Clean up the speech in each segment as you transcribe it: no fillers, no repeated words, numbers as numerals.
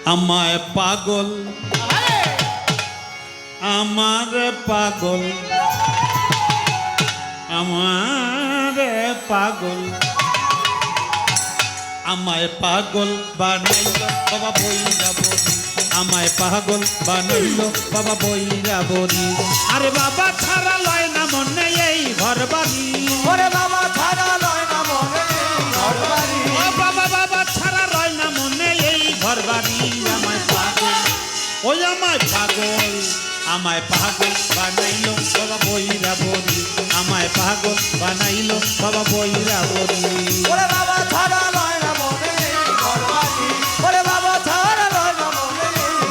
আমায় পাগল আমার পাগল আমার পাগল আমায় পাগল বানাইল বাবা বইরা বলি আমায় পাগল বানাইল বাবা বইরা বলি আরে বাবা ছাড়া লয় না মনে এই ঘর বাড়ি ওরে বাবা ছাড়া লয় না মনে ঘর বাড়ি ও বাবা বাবা ছাড়া লয় না মনে এই ঘর বাড়ি আমায় পাগল ওই আমায় পাগল বানাইল বাবা বইরা বলি আমায় পাগল বানাইল বাবা বইরা বলি ওরে বাবা ছাড়া লয় না মনে ঘর বাড়ি ওরে বাবা ছাড়া লয় না মনে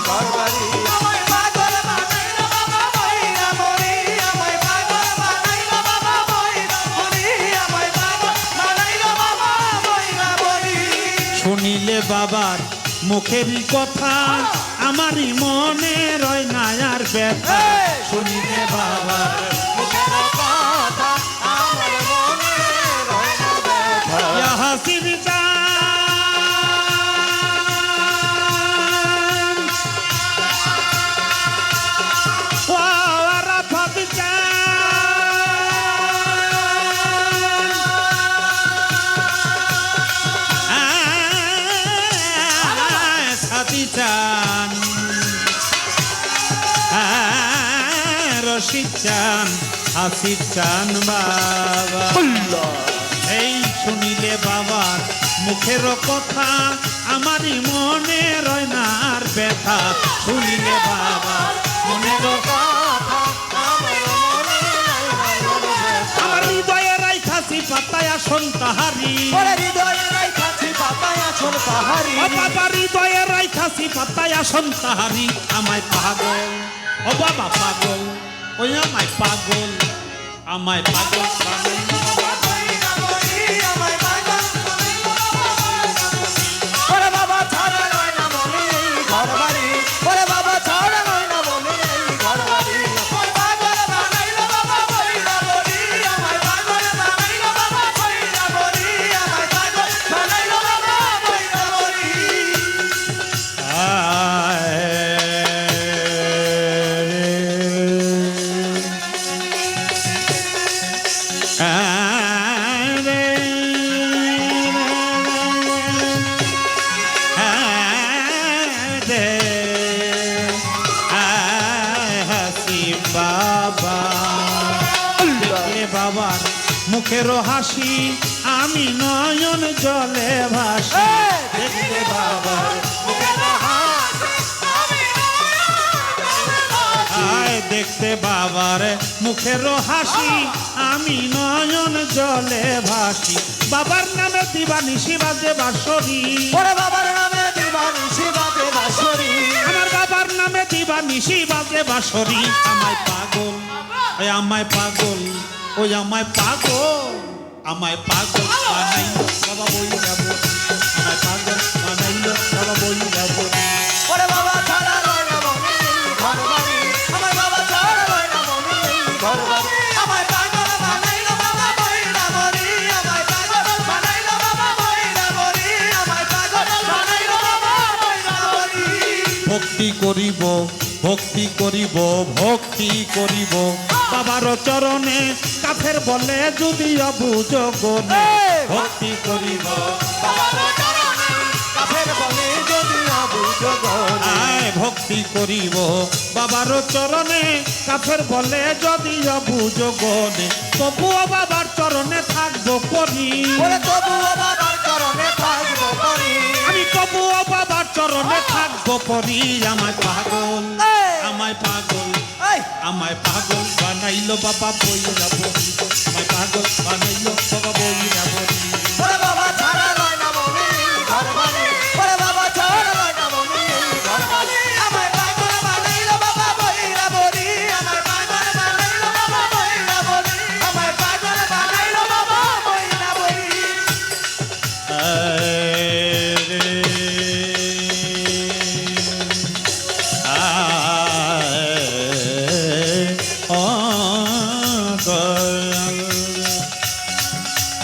ঘর বাড়ি আমায় পাগল বানাইল বাবা বইরা বলি আমায় পাগল বানাইল বাবা বইরা বলি আমায় পাগল বানাইল বাবা বইরা বলি শুনিলে বাবার মুখের কথা আমারই মনে রয় না আর ব্যথা শুনিলে বাবার মুখের কথা আমার মনে রয় না ব্যথা হাসির চান রশিদ চান হাসির চান বাবা এই শুনিলে বাবার মুখের কথা আমারই মনে রয় না আর ব্যথা শুনিলে বাবার মনের কথা আমার হৃদয়ে রাইখাছি পাতায় আসন তাহারি হৃদয়ে রাইখাছি পাতায় আসন তাহারি বাবা হৃদয়ে রাইখাছি পাতায় আসন তাহারি আমায় পাগল ও বাবা পাগল ওই আমায় পাগল বানাইল ওরে বাবা ছাড়া লয় না মনে ঘর বাড়ি ওরে বাবা ছাড়া লয় না মনে ঘর বাড়ি আমায় পাগল বানাইল বাবা বইরা বলি আমায় পাগল বানাইল বাবা বইরা বলি আমায় পাগল বানাইল বাবা বইরা বলি বাবা বাবার মুখের হাসি আমি নয়ন জলে ভাসি দেখলে বাবা দেখতে বাবার মুখের হাসি আমি নয়ন জলে ভাসি বাবার নামে দিবানিশি বাজে বাঁশরি ওরে বাবার নামে দিবানিশি বাজে বাঁশরি আমার বাবার নামে দিবানিশি বাজে বাঁশরি আমায় পাগল আমায় পাগল ওই আমায় পাগল বানাইল বাবা বইরা বলি আমায় পাগল বানাইল বাবা বইরা বলি ওরে বাবা ছাড়া লয় না মনে ঘর বাড়ি আমার বাবা ছাড়া লয় না মনে ঘর বাড়ি আমায় পাগল বানাইল বাবা বইরা বলি আমায় পাগল বানাইল বাবা বইরা বলি আমায় পাগল বানাইল বাবা বইরা বলি ভক্তি করিব বাবার চরণে কাফের বলে যদি অবুঝ গনে ভক্তি করিব বাবার চরণে কাফের বলে যদি অবুঝ গনে ভক্তি করিব বাবার চরণে কাফের বলে যদি অবুঝ গনে তবুও বাবার চরণে থাকবো করি তবুও বাবার চরণে থাকবো করি আমি তবুও বাবার চরণে থাকবো করি আমায় পাগল বানাইল বাবা বইরা বলি আমায় পাগল বানাইল বাবা বইরা বলি ওরে বাবা ছাড়া লয় না মনে ঘর বাড়ি ওরে বাবা ছাড়া লয় না মনে ঘর বাড়ি আমায় পাগল বানাইল বাবা বইরা বলি আমায় পাগল বানাইল বাবা বইরা বলি আমায় পাগল বানাইল বাবা বইরা বলি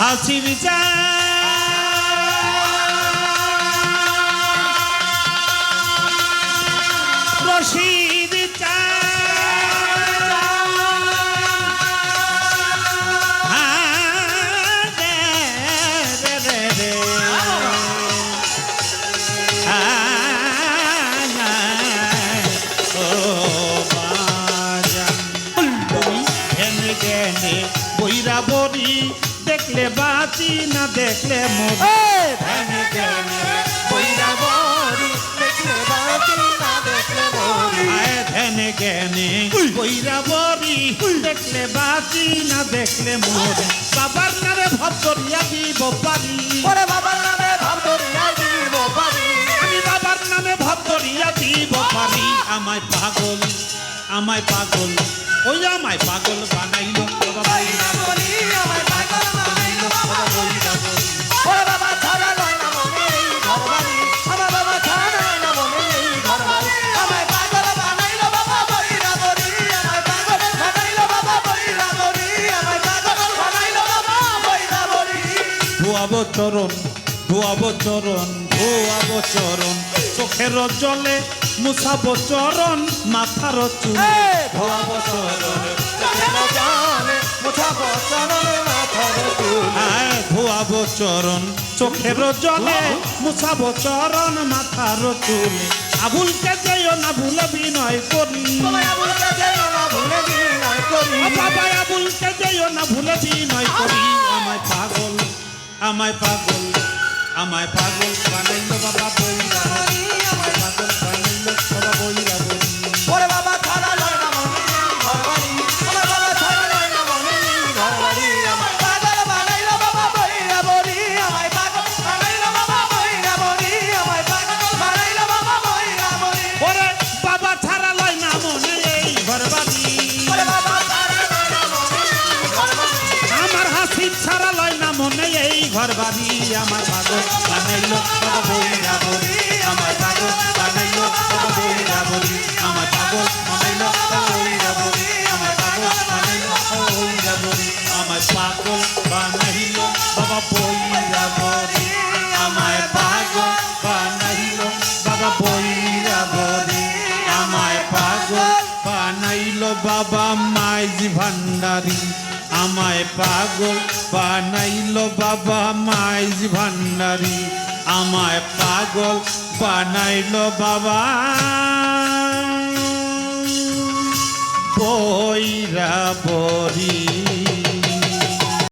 হাসির চান বাঁচি না দেখলে মোর ধ্যানে জ্ঞানে বৈরাবরী দেখলে বাঁচি না দেখলে মরি আয় ধ্যানে জ্ঞানে কইরা বরি দেখলে বাঁচি না দেখলে মোর বাবার নামে ভব করিয়া দিব পারি ওরে বাবার নামে ভাব ধরিয়া দিব পারি আমি বাবার নামে ভব করিয়া দিব পারি আমায় পাগল ওই আমায় পাগল বানাইলো বাবা বৈরা বলি আমায় পাগল বানাইলো বাবা বৈরাবরী ওরে বাবা ছাড়া লয় না মনে এই ঘরবাড়ি আমার বাবা ছাড়া লয় না মনে এই ঘরবাড়ি আমায় পাগল বানাইলো বাবা বৈরাবরী আমায় পাগল বানাইলো বাবা বৈরাবরী আমায় পাগল বানাইলো বাবা বৈরাবরী ধোয়াবো চরণ চোখের জলে মুছাবো চরণ মাথার চুল ধোয়াবো চরণ চোখের জলে মুছাবো চরণ মাথার চুল ধোয়াবো চরণ চোখের জলে মুছাবো চরণ মাথার চুল আবুলকে যেও না ভুলে বিনয় করি তোমায় আবুলকে যেও না ভুলে বিনয় করি ও বাবা আবুলকে যেও না ভুলে বিনয় করি আমায় পাগল বানাইলো বাবা বৈরা আমায় পাগল বানাইলো বাবা বৈরা ওরে বাবা ছাড়া লয় না মনে এই ঘরবাড়ি আমার বাবা ছাড়া লয় না মনে এই ঘরবাড়ি আমায় পাগল বানাইলো বাবা বৈরাবরী আমায় পাগল বানাইলো বাবা বৈরাবরী আমায় পাগল বানাইলো বাবা বৈরাবরী ওরে বাবা ছাড়া লয় না মনে এই ঘরবাড়ি ওরে বাবা ছাড়া লয় না মনে এই ঘরবাড়ি আমার হাসি ছাড়া লয় না মনে এই ঘরবাড়ি আমার পাগল বানাইলো বাবা বৈরা আমার পাগল বানাইলো বাবা বৈরা আমার পাগল বানাইলো বাবা বৈরা আমার পাগল বানাইলো বাবা বৈরা আমার পাগল বানাইলো বাবা বৈরা আমায় পাগল বানাইলো বাবা বৈরা আমায় পাগল বানাইলো বাবা মাইজ ভান্ডারী আমায় পাগল বানাইলো বাবা মাইজ ভান্ডারী আমায় পাগল বানাইলো বাবা বৈরাবরী